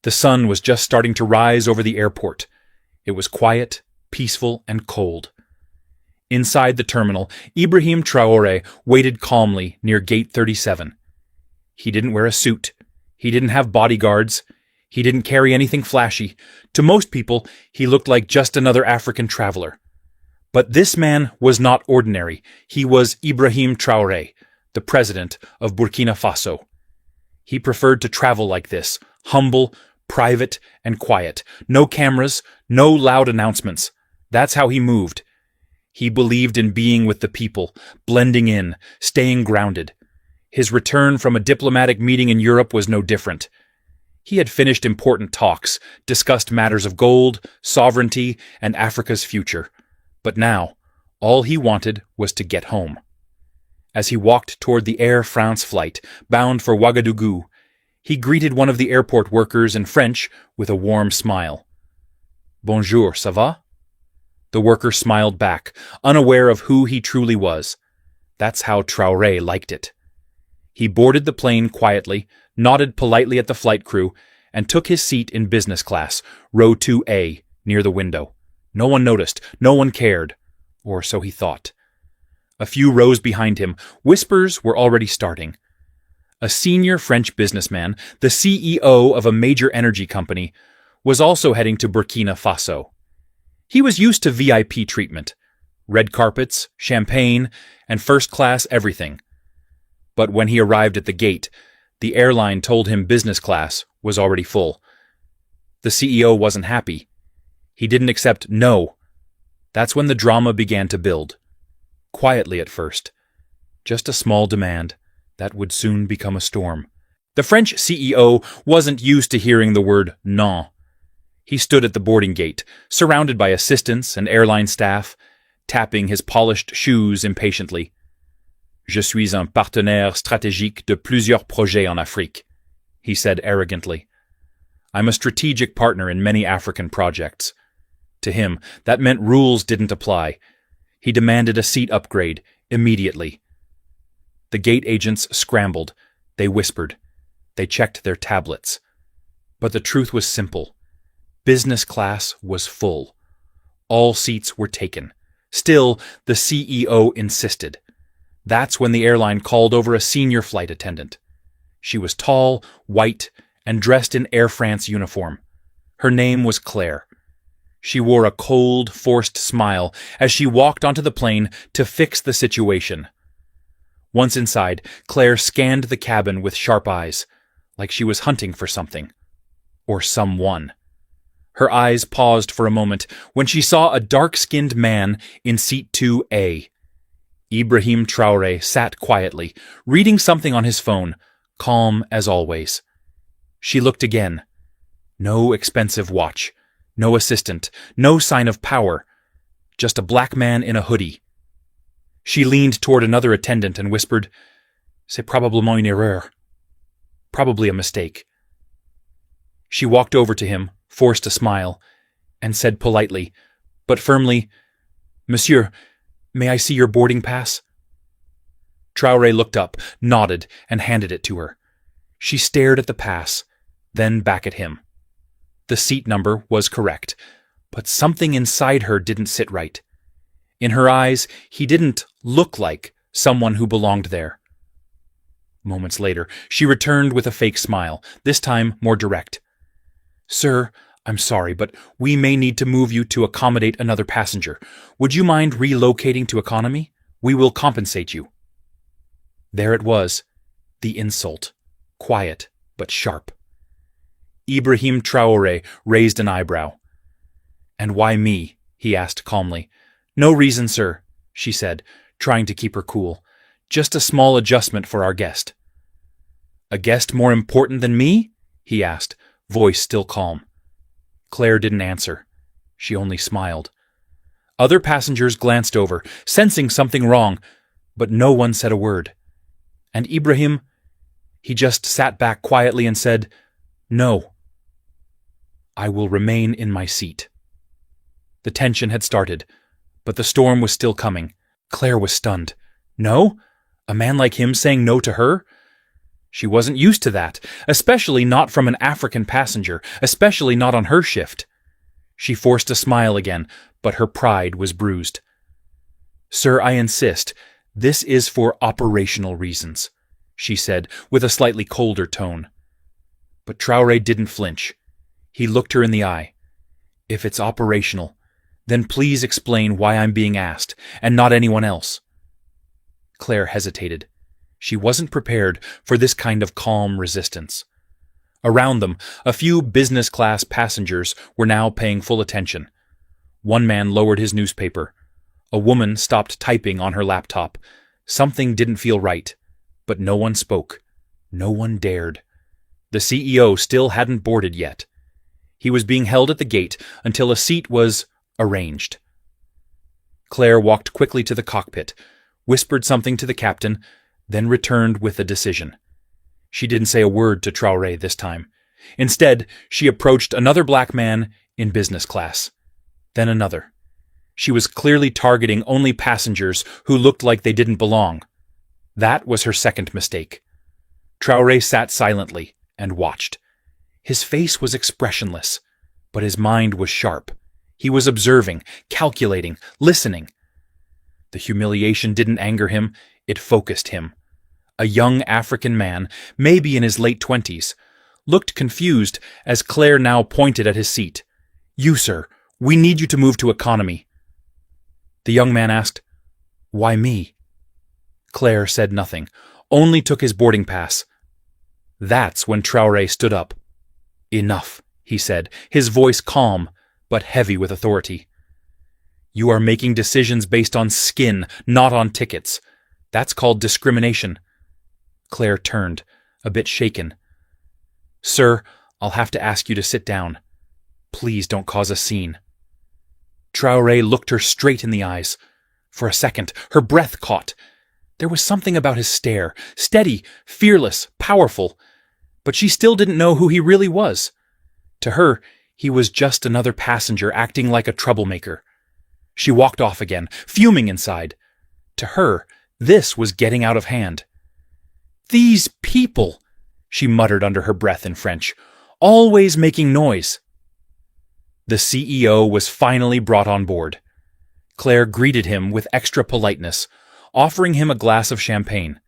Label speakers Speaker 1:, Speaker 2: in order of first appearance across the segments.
Speaker 1: The sun was just starting to rise over the airport. It was quiet, peaceful, and cold. Inside the terminal, Ibrahim Traoré waited calmly near Gate 37. He didn't wear a suit. He didn't have bodyguards. He didn't carry anything flashy. To most people, he looked like just another African traveler. But this man was not ordinary. He was Ibrahim Traoré, the President of Burkina Faso. He preferred to travel like this, humble, private, and quiet. No cameras, no loud announcements. That's how he moved. He believed in being with the people, blending in, staying grounded. His return from a diplomatic meeting in Europe was no different. He had finished important talks, discussed matters of gold, sovereignty, and Africa's future. But now, all he wanted was to get home. As he walked toward the Air France flight, bound for Ouagadougou, he greeted one of the airport workers in French with a warm smile. "Bonjour, ça va?" The worker smiled back, unaware of who he truly was. That's how Traoré liked it. He boarded the plane quietly, nodded politely at the flight crew, and took his seat in business class, row 2A, near the window. No one noticed, no one cared, or so he thought. A few rows behind him, whispers were already starting. A senior French businessman, the CEO of a major energy company, was also heading to Burkina Faso. He was used to VIP treatment, red carpets, champagne, and first-class everything. But when he arrived at the gate, the airline told him business class was already full. The CEO wasn't happy. He didn't accept no. That's when the drama began to build. Quietly at first. Just a small demand that would soon become a storm. The French CEO wasn't used to hearing the word non. He stood at the boarding gate, surrounded by assistants and airline staff, tapping his polished shoes impatiently. "Je suis un partenaire stratégique de plusieurs projets en Afrique," he said arrogantly. "I'm a strategic partner in many African projects." To him, that meant rules didn't apply. He demanded a seat upgrade, immediately. The gate agents scrambled. They whispered. They checked their tablets. But the truth was simple. Business class was full. All seats were taken. Still, the CEO insisted. That's when the airline called over a senior flight attendant. She was tall, white, and dressed in Air France uniform. Her name was Claire. She wore a cold, forced smile as she walked onto the plane to fix the situation. Once inside, Claire scanned the cabin with sharp eyes, like she was hunting for something. Or someone. Her eyes paused for a moment when she saw a dark-skinned man in seat 2A. Ibrahim Traoré sat quietly, reading something on his phone, calm as always. She looked again. No expensive watch. No assistant. No sign of power. Just a black man in a hoodie. She leaned toward another attendant and whispered, "C'est probablement une erreur." Probably a mistake. She walked over to him, forced a smile, and said politely, but firmly, "Monsieur, may I see your boarding pass?" Traoré looked up, nodded, and handed it to her. She stared at the pass, then back at him. The seat number was correct, but something inside her didn't sit right. In her eyes, he didn't look like someone who belonged there. Moments later, she returned with a fake smile, this time more direct. "Sir, I'm sorry, but we may need to move you to accommodate another passenger. Would you mind relocating to economy? We will compensate you." There it was, the insult, quiet but sharp. Ibrahim Traoré raised an eyebrow. "And why me?" he asked calmly. "No reason, sir," she said, trying to keep her cool. "Just a small adjustment for our guest." "A guest more important than me?" he asked, voice still calm. Claire didn't answer. She only smiled. Other passengers glanced over, sensing something wrong, but no one said a word. And Ibrahim, he just sat back quietly and said, "No. I will remain in my seat." The tension had started, but the storm was still coming. Claire was stunned. No? A man like him saying no to her? She wasn't used to that, especially not from an African passenger, especially not on her shift. She forced a smile again, but her pride was bruised. "Sir, I insist. This is for operational reasons," she said, with a slightly colder tone. But Traore didn't flinch. He looked her in the eye. "If it's operational, then please explain why I'm being asked, and not anyone else." Claire hesitated. She wasn't prepared for this kind of calm resistance. Around them, a few business-class passengers were now paying full attention. One man lowered his newspaper. A woman stopped typing on her laptop. Something didn't feel right, but no one spoke. No one dared. The CEO still hadn't boarded yet. He was being held at the gate until a seat was arranged. Claire walked quickly to the cockpit, whispered something to the captain, then returned with a decision. She didn't say a word to Traore this time. Instead, she approached another black man in business class. Then another. She was clearly targeting only passengers who looked like they didn't belong. That was her second mistake. Traore sat silently and watched. His face was expressionless, but his mind was sharp. He was observing, calculating, listening. The humiliation didn't anger him, it focused him. A young African man, maybe in his late 20s, looked confused as Claire now pointed at his seat. "You, sir, we need you to move to economy." The young man asked, "Why me?" Claire said nothing, only took his boarding pass. That's when Traore stood up. "Enough," he said, his voice calm, but heavy with authority. "You are making decisions based on skin, not on tickets. That's called discrimination." Claire turned, a bit shaken. "Sir, I'll have to ask you to sit down. Please don't cause a scene." Traore looked her straight in the eyes. For a second, her breath caught. There was something about his stare, steady, fearless, powerful. But she still didn't know who he really was. To her, he was just another passenger acting like a troublemaker. She walked off again, fuming inside. To her, this was getting out of hand. "These people," she muttered under her breath in French, "always making noise." The CEO was finally brought on board. Claire greeted him with extra politeness, offering him a glass of champagne.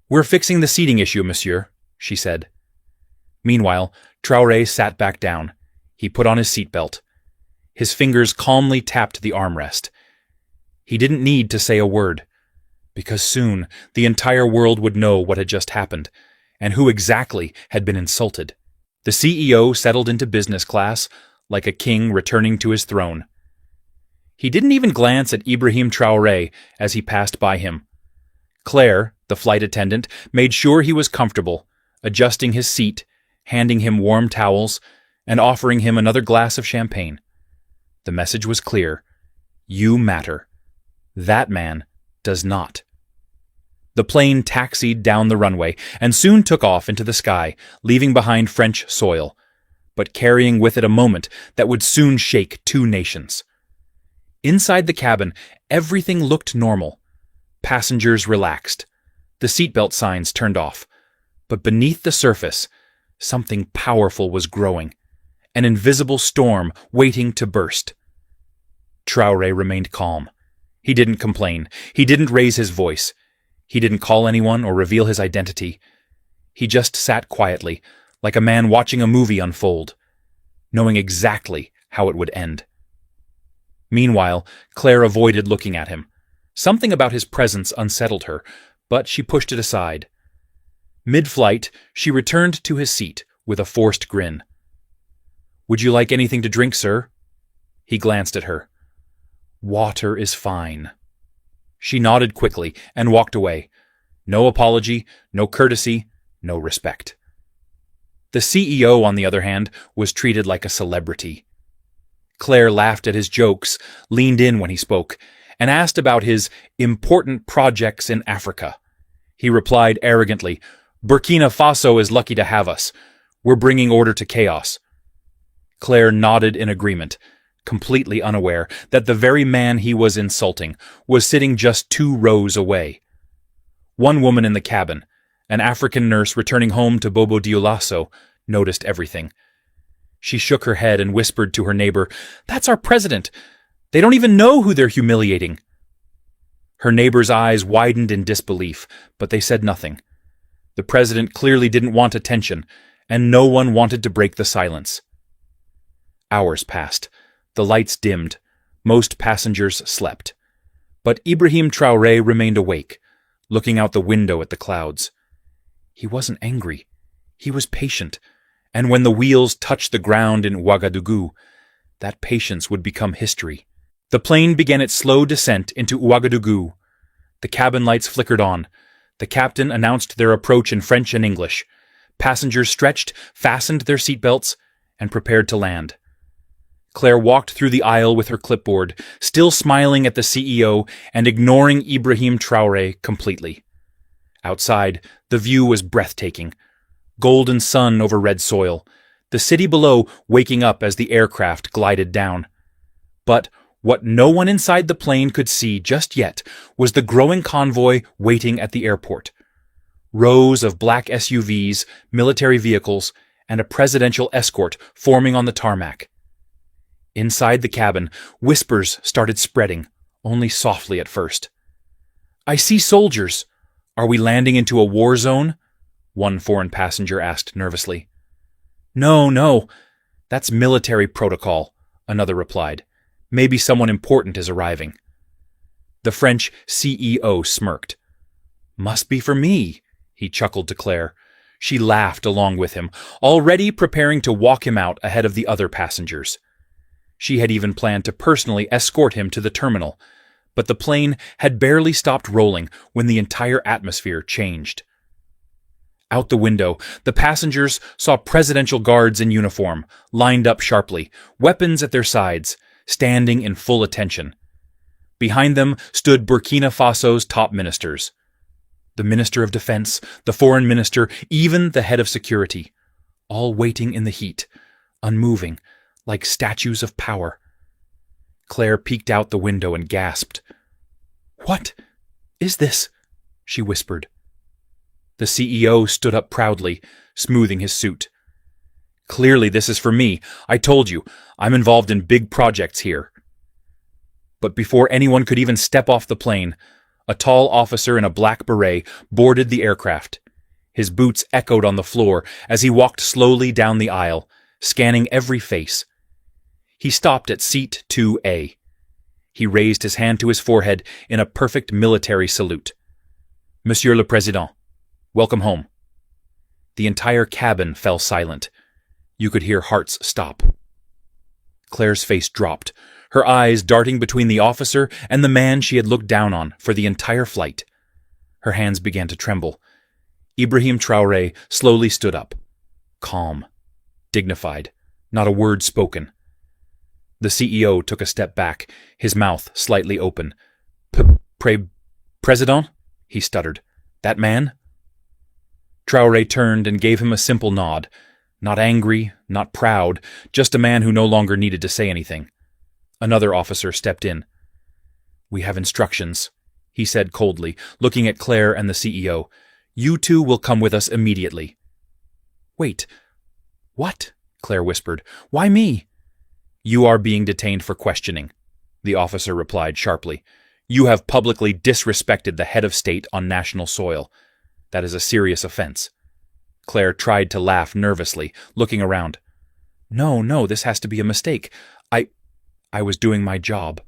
Speaker 1: "We're fixing the seating issue, monsieur," she said. Meanwhile, Traore sat back down. He put on his seatbelt. His fingers calmly tapped the armrest. He didn't need to say a word, because soon the entire world would know what had just happened, and who exactly had been insulted. The CEO settled into business class, like a king returning to his throne. He didn't even glance at Ibrahim Traoré as he passed by him. Claire, the flight attendant, made sure he was comfortable, adjusting his seat, handing him warm towels, and offering him another glass of champagne. The message was clear. You matter. That man does not. The plane taxied down the runway and soon took off into the sky, leaving behind French soil, but carrying with it a moment that would soon shake two nations. Inside the cabin, everything looked normal. Passengers relaxed. The seatbelt signs turned off. But beneath the surface, something powerful was growing. An invisible storm waiting to burst. Traoré remained calm. He didn't complain. He didn't raise his voice. He didn't call anyone or reveal his identity. He just sat quietly, like a man watching a movie unfold, knowing exactly how it would end. Meanwhile, Claire avoided looking at him. Something about his presence unsettled her, but she pushed it aside. Mid-flight, she returned to his seat with a forced grin. "Would you like anything to drink, sir?" He glanced at her. "Water is fine." She nodded quickly and walked away. No apology, no courtesy, no respect. The CEO, on the other hand, was treated like a celebrity. Claire laughed at his jokes, leaned in when he spoke, and asked about his important projects in Africa. He replied arrogantly, "Burkina Faso is lucky to have us. We're bringing order to chaos." Claire nodded in agreement, completely unaware that the very man he was insulting was sitting just 2 rows away. One woman in the cabin, An African nurse returning home to Bobo Dioulasso noticed everything. She shook her head and whispered to her neighbor, "That's our president. They don't even know who they're humiliating." Her neighbor's eyes widened in disbelief, but they said nothing. The president clearly didn't want attention, and no one wanted to break the silence. Hours passed. The lights dimmed. Most passengers slept. But Ibrahim Traoré remained awake, looking out the window at the clouds. He wasn't angry. He was patient, and when the wheels touched the ground in Ouagadougou, that patience would become history. The plane began its slow descent into Ouagadougou. The cabin lights flickered on. The captain announced their approach in French and English. Passengers stretched, fastened their seatbelts, and prepared to land. Claire walked through the aisle with her clipboard, still smiling at the CEO and ignoring Ibrahim Traoré completely. Outside, the view was breathtaking. Golden sun over red soil, the city below waking up as the aircraft glided down. But what no one inside the plane could see just yet was the growing convoy waiting at the airport. Rows of black SUVs, military vehicles, and a presidential escort forming on the tarmac. Inside the cabin, whispers started spreading, only softly at first. "I see soldiers. Are we landing into a war zone?" one foreign passenger asked nervously. No, that's military protocol," another replied. "Maybe someone important is arriving." The French CEO smirked. "Must be for me," he chuckled to Claire. She laughed along with him, already preparing to walk him out ahead of the other passengers. She had even planned to personally escort him to the terminal, but the plane had barely stopped rolling when the entire atmosphere changed. Out the window, the passengers saw presidential guards in uniform, lined up sharply, weapons at their sides, standing in full attention. Behind them stood Burkina Faso's top ministers. The Minister of Defense, the Foreign Minister, even the head of security, all waiting in the heat, unmoving, like statues of power. Claire peeked out the window and gasped. "What is this?" she whispered. The CEO stood up proudly, smoothing his suit. "Clearly this is for me. I told you, I'm involved in big projects here." But before anyone could even step off the plane, a tall officer in a black beret boarded the aircraft. His boots echoed on the floor as he walked slowly down the aisle, scanning every face. He stopped at seat 2A. He raised his hand to his forehead in a perfect military salute. "Monsieur le Président, welcome home." The entire cabin fell silent. You could hear hearts stop. Claire's face dropped, her eyes darting between the officer and the man she had looked down on for the entire flight. Her hands began to tremble. Ibrahim Traoré slowly stood up. Calm, dignified, not a word spoken. The CEO took a step back, his mouth slightly open. President? He stuttered. "That man?" Traoré turned and gave him a simple nod. Not angry, not proud, just a man who no longer needed to say anything. Another officer stepped in. "We have instructions," he said coldly, looking at Claire and the CEO. "You two will come with us immediately." "Wait, what?" Claire whispered. "Why me?" "You are being detained for questioning," the officer replied sharply. "You have publicly disrespected the head of state on national soil. That is a serious offense." Claire tried to laugh nervously, looking around. No, this has to be a mistake. I was doing my job."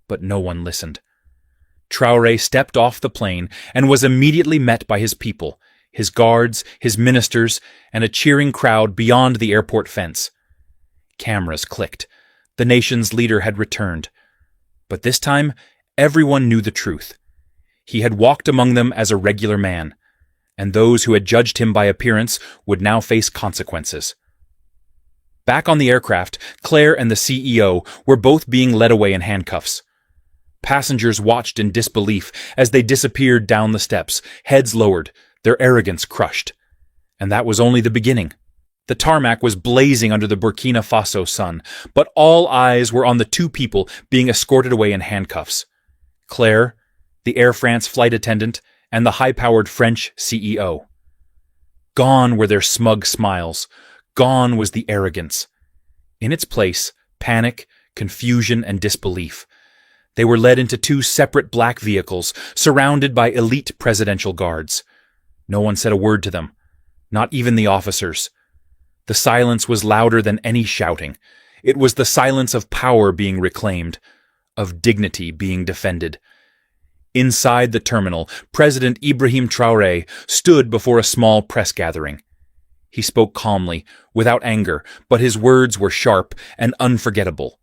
Speaker 1: But no one listened. Traoré stepped off the plane and was immediately met by his people, his guards, his ministers, and a cheering crowd beyond the airport fence. Cameras clicked. The nation's leader had returned. But this time, everyone knew the truth. He had walked among them as a regular man, and those who had judged him by appearance would now face consequences. Back on the aircraft, Claire and the CEO were both being led away in handcuffs. Passengers watched in disbelief as they disappeared down the steps, heads lowered, their arrogance crushed. And that was only the beginning. The tarmac was blazing under the Burkina Faso sun, but all eyes were on the two people being escorted away in handcuffs. Claire, the Air France flight attendant, and the high-powered French CEO. Gone were their smug smiles. Gone was the arrogance. In its place, panic, confusion, and disbelief. They were led into two separate black vehicles, surrounded by elite presidential guards. No one said a word to them, not even the officers. The silence was louder than any shouting. It was the silence of power being reclaimed, of dignity being defended. Inside the terminal, President Ibrahim Traoré stood before a small press gathering. He spoke calmly, without anger, but his words were sharp and unforgettable.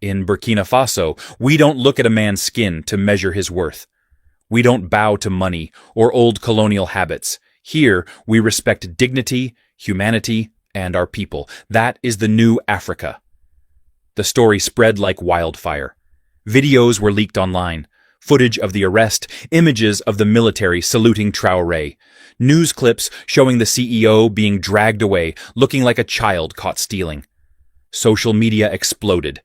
Speaker 1: In Burkina Faso, we don't look at a man's skin to measure his worth. We don't bow to money or old colonial habits. Here, we respect dignity, humanity, and our people. That is the new Africa. The story spread like wildfire. Videos were leaked online. Footage of the arrest, images of the military saluting Traoré, news clips showing the CEO being dragged away, looking like a child caught stealing. Social media exploded.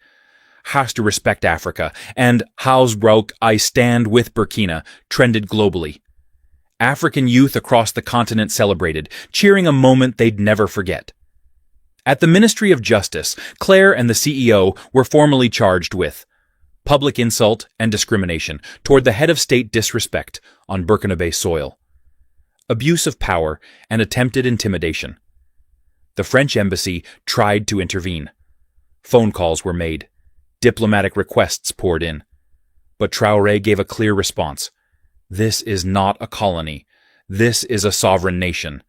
Speaker 1: Has to respect Africa, and Hausbrook, I stand with Burkina, trended globally. African youth across the continent celebrated, cheering a moment they'd never forget. At the Ministry of Justice, Claire and the CEO were formally charged with public insult and discrimination toward the head of state disrespect on Burkinabe soil, abuse of power, and attempted intimidation. The French embassy tried to intervene. Phone calls were made. Diplomatic requests poured in. But Traoré gave a clear response. This is not a colony. This is a sovereign nation.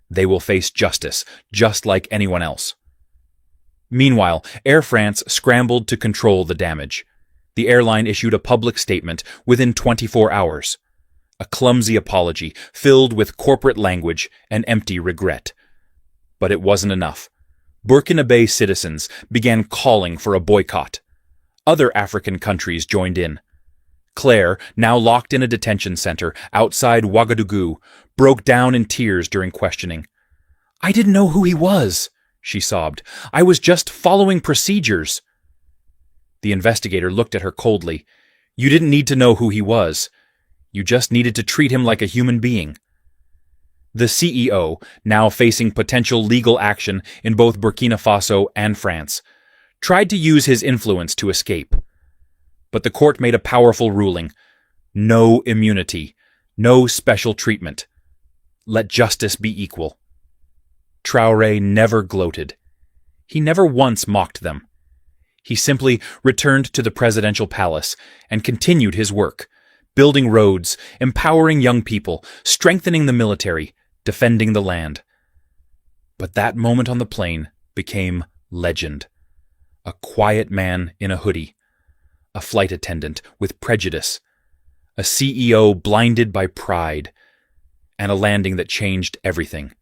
Speaker 1: They will face justice, just like anyone else. Meanwhile, Air France scrambled to control the damage. The airline issued a public statement within 24 hours. A clumsy apology filled with corporate language and empty regret. But it wasn't enough. Burkinabe citizens began calling for a boycott. Other African countries joined in. Claire, now locked in a detention center outside Ouagadougou, broke down in tears during questioning. "I didn't know who he was," she sobbed. "I was just following procedures." The investigator looked at her coldly. "You didn't need to know who he was. You just needed to treat him like a human being." The CEO, now facing potential legal action in both Burkina Faso and France, tried to use his influence to escape. But the court made a powerful ruling. No immunity. No special treatment. Let justice be equal. Traoré never gloated. He never once mocked them. He simply returned to the presidential palace and continued his work, building roads, empowering young people, strengthening the military, defending the land. But that moment on the plane became legend. A quiet man in a hoodie, a flight attendant with prejudice, a CEO blinded by pride, and a landing that changed everything.